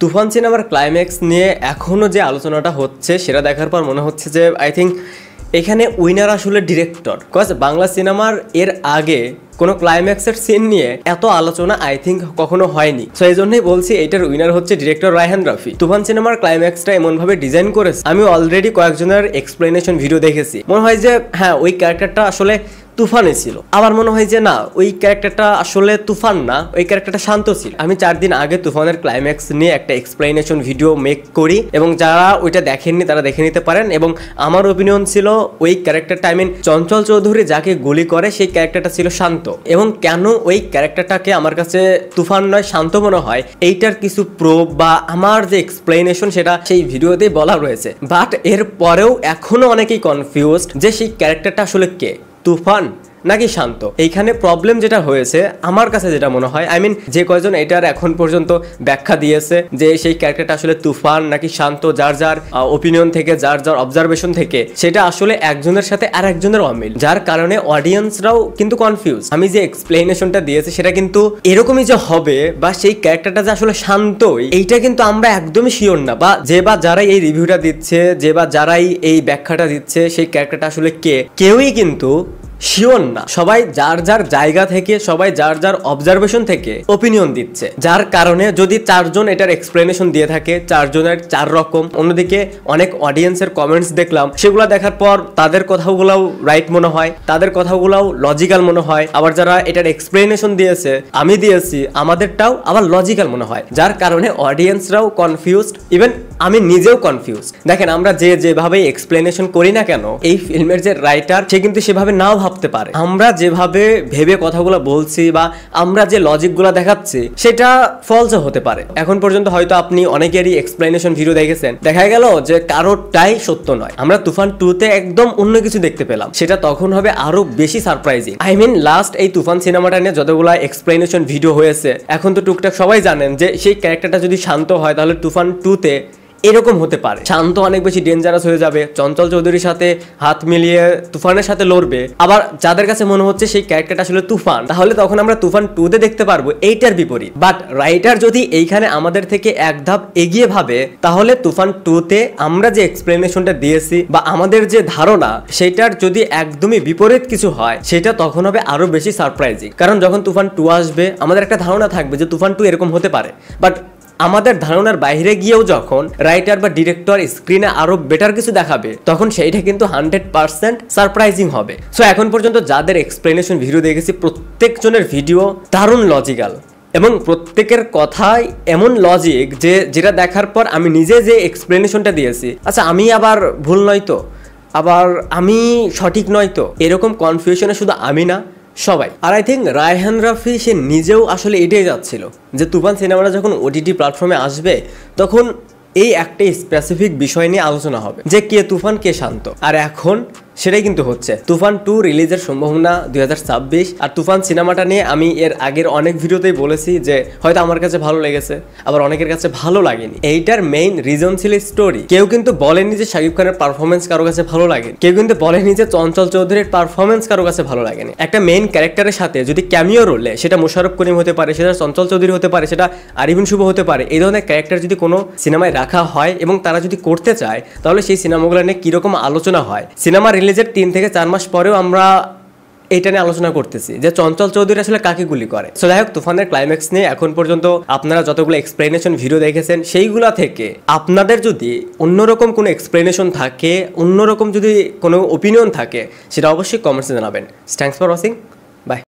তুফান সিনেমার ক্লাইম্যাক্স নিয়ে এখনও যে আলোচনাটা হচ্ছে সেটা দেখার পর মনে হচ্ছে যে আই থিঙ্ক এখানে উইনার আসলে ডিরেক্টর। বিকজ বাংলা সিনেমার এর আগে কোনো ক্লাইম্যাক্সের সিন নিয়ে এত আলোচনা আই থিঙ্ক কখনো হয়নি। সো এই জন্যই বলছি এটার উইনার হচ্ছে ডিরেক্টর রায়হান রাফি। তুফান সিনেমার ক্লাইম্যাক্সটা এমনভাবে ডিজাইন করেছে, আমি অলরেডি কয়েকজনের এক্সপ্লেনেশন ভিডিও দেখেছি। মনে হয় যে হ্যাঁ ওই ক্যারেক্টারটা আসলে তুফানে ছিল, আবার মনে হয় যে না ওই ক্যারেক্টারটা আসলে তুফান না, ওই ক্যারেক্টারটা শান্ত ছিল। আমি 4 দিন আগে তুফানের ক্লাইম্যাক্স নিয়ে একটা এক্সপ্লেনেশন ভিডিও মেক করি এবং যারা ওইটা দেখেননি তারা দেখে নিতে পারেন। এবং আমার ওপিনিয়ন ছিল ওই ক্যারেক্টারটা আই মিন চঞ্চল চৌধুরী যাকে গুলি করে সেই ক্যারেক্টারটা ছিল শান্ত, এবং কেন ওই ক্যারেক্টারটাকে আমার কাছে তুফান নয় শান্ত মনে হয় এইটার কিছু প্রুফ বা আমার যে এক্সপ্লেনেশন সেটা সেই ভিডিওতেই বলা রয়েছে। বাট এর পরেও এখনো অনেকেই কনফিউজড যে সেই ক্যারেক্টারটা আসলে কে, তুফান নাকি শান্ত। এইখানে প্রবলেম যেটা হয়েছে আমার কাছে যেটা মনে হয়, আই মিন যে কয়জন এটার এখন পর্যন্ত ব্যাখ্যা দিয়েছে যে সেই ক্যারেক্টারটা আসলে তুফান নাকি শান্ত, যার যার ওপিনিয়ন থেকে যার যার অবজারভেশন থেকে সেটা আসলে একজনের সাথে আর একজনের অমিল, যার কারণে অডিয়েন্সরাও কিন্তু কনফিউজ। আমি যে এক্সপ্লেনেশনটা দিয়েছি সেটা কিন্তু এরকমই যে হবে বা সেই ক্যারেক্টারটা যে আসলে শান্তই এইটা কিন্তু আমরা একদমই শিওর না, বা যারাই এই রিভিউটা দিচ্ছে, যারাই এই ব্যাখ্যাটা দিচ্ছে সেই ক্যারেক্টারটা আসলে কে, কেউই কিন্তু শিওর না। সবাই যার যার জায়গা থেকে, সবাই যার যার অবজারভেশন থেকে ওপিনিয়ন দিচ্ছে, যার কারণে যদি 4 জন এটার এক্সপ্লেনেশন দিয়ে থাকে, 4 জনের 4 রকম। অন্যদিকে অনেক অডিয়েন্সের কমেন্টস দেখলাম, সেগুলো দেখার পর তাদের কথাগুলোও রাইট মনে হয়, তাদের কথাগুলোও লজিক্যাল মনে হয়। আবার যারা এটার এক্সপ্লেনেশন দিয়েছে, আমি দিয়েছি, আমাদেরটাও আবার লজিক্যাল মনে হয়, যার কারণে অডিয়েন্সরাও কনফিউজড, ইভেন আমি নিজেও কনফিউজ। দেখেন আমরা যেভাবে এক্সপ্লেনেশন করি না কেন, এই ফিল্মের যে রাইটার সে কিন্তু সেভাবে নাও ভাবতে পারে। আমরা যেভাবে ভেবে কথাগুলো বলছি বা আমরা যে লজিকগুলো দেখাচ্ছি সেটা ফলসও হতে পারে। এখন পর্যন্ত হয়তো আপনি অনেকেরই এক্সপ্লেনেশন ভিডিও দেখেছেন, দেখা গেল যে কারোরটাই সত্য নয়। আমরা তুফান 2-তে একদম অন্য কিছু দেখতে পেলাম, সেটা তখন হবে আরো বেশি সারপ্রাইজিং। আই মিন লাস্ট এই তুফান সিনেমাটা নিয়ে যতগুলো এক্সপ্লেনেশন ভিডিও হয়েছে, এখন তো টুকটাক সবাই জানেন যে সেই ক্যারেক্টারটা যদি শান্ত হয় তাহলে তুফান 2-তে এরকম হতে পারে, শান্ত অনেক বেশি ডেঞ্জারাস হয়ে যাবে, চঞ্চল চৌধুরীর সাথে হাত মিলিয়ে তুফানের সাথে লড়বে। আবার যাদের কাছে মনে হচ্ছে সেই ক্যারেক্টারটা আসলে তুফান, তাহলে তখন আমরা তুফান 2-তে দেখতে পারবো এইটার বিপরীত। বাট রাইটার যদি এইখানে আমাদের থেকে এক ধাপ এগিয়ে ভাবে, তাহলে তুফান 2-তে আমরা যে এক্সপ্লেনেশনটা দিয়েছি বা আমাদের যে ধারণা সেটার যদি একদমই বিপরীত কিছু হয়, সেটা তখন হবে আরো বেশি সারপ্রাইজিং। কারণ যখন তুফান 2 আসবে আমাদের একটা ধারণা থাকবে যে তুফান 2 এরকম হতে পারে, বাট আমাদের ধারণার বাইরে গিয়েও যখন রাইটার বা ডিরেক্টর স্ক্রিনে আরো বেটার কিছু দেখাবে, তখন সেইটা কিন্তু 100% সারপ্রাইজিং হবে। সো এখন পর্যন্ত যাদের এক্সপ্লেনেশন ভিডিও দেখেছি প্রত্যেকজনের ভিডিও দারুণ লজিক্যাল, এবং প্রত্যেকের কথাই এমন লজিক যে যেটা দেখার পর আমি নিজে যে এক্সপ্লেনেশনটা দিয়েছি, আচ্ছা আমি আবার ভুল নয় তো, আবার আমি সঠিক নয় তো, এরকম কনফিউশনে শুধু আমি না সবাই। আর আই থিঙ্ক রায়হান রাফি সে নিজেও আসলে এটাই যাচ্ছিল যে তুফান সিনেমাটা যখন ওটিটি প্ল্যাটফর্মে আসবে তখন এই একটা স্পেসিফিক বিষয় নিয়ে আলোচনা হবে যে কে তুফান কে শান্ত। আর এখন সেটাই কিন্তু হচ্ছে। তুফান 2 রিলিজের সম্ভাবনা 2026। আর তুফান সিনেমাটা নিয়ে আমি এর আগের অনেক ভিডিওতেই বলেছি যে হয়তো আমার কাছে ভালো লেগেছে, আবার অনেকের কাছে ভালো লাগেনি। এইটার মেইন রিজন ছিল স্টোরি। কেউ কিন্তু বলেনি যে শাকিব খানের পারফরমেন্স কারো কাছে ভালো লাগেনি, কেউ কিন্তু বলেনি যে চঞ্চল চৌধুরীর পারফরমেন্স কারো কাছে ভালো লাগেনি। একটা মেইন ক্যারেক্টারের সাথে যদি ক্যামিও রোলে, সেটা মোশাররফ করিম হতে পারে, সেটা চঞ্চল চৌধুরী হতে পারে, সেটা আরিফিন শুভ হতে পারে, এই ধরনের ক্যারেক্টার যদি কোনো সিনেমায় রাখা হয় এবং তারা যদি করতে চায়, তাহলে সেই সিনেমাগুলো নিয়ে কিরকম আলোচনা হয়। সিনেমা রিলিজের 3 থেকে 4 মাস পরেও আমরা এটা নিয়ে আলোচনা করতেছি যে চঞ্চল চৌধুরী আসলে কাকে গুলি করে। সো যাই হোক, তুফানের ক্লাইম্যাক্স নিয়ে এখন পর্যন্ত আপনারা যতগুলো এক্সপ্লেনেশন ভিডিও দেখেছেন সেইগুলা থেকে আপনাদের যদি অন্যরকম কোনো এক্সপ্লেনেশন থাকে, অন্যরকম যদি কোনো ওপিনিয়ন থাকে, সেটা অবশ্যই কমেন্টসে জানাবেন। Thanks for watching, by.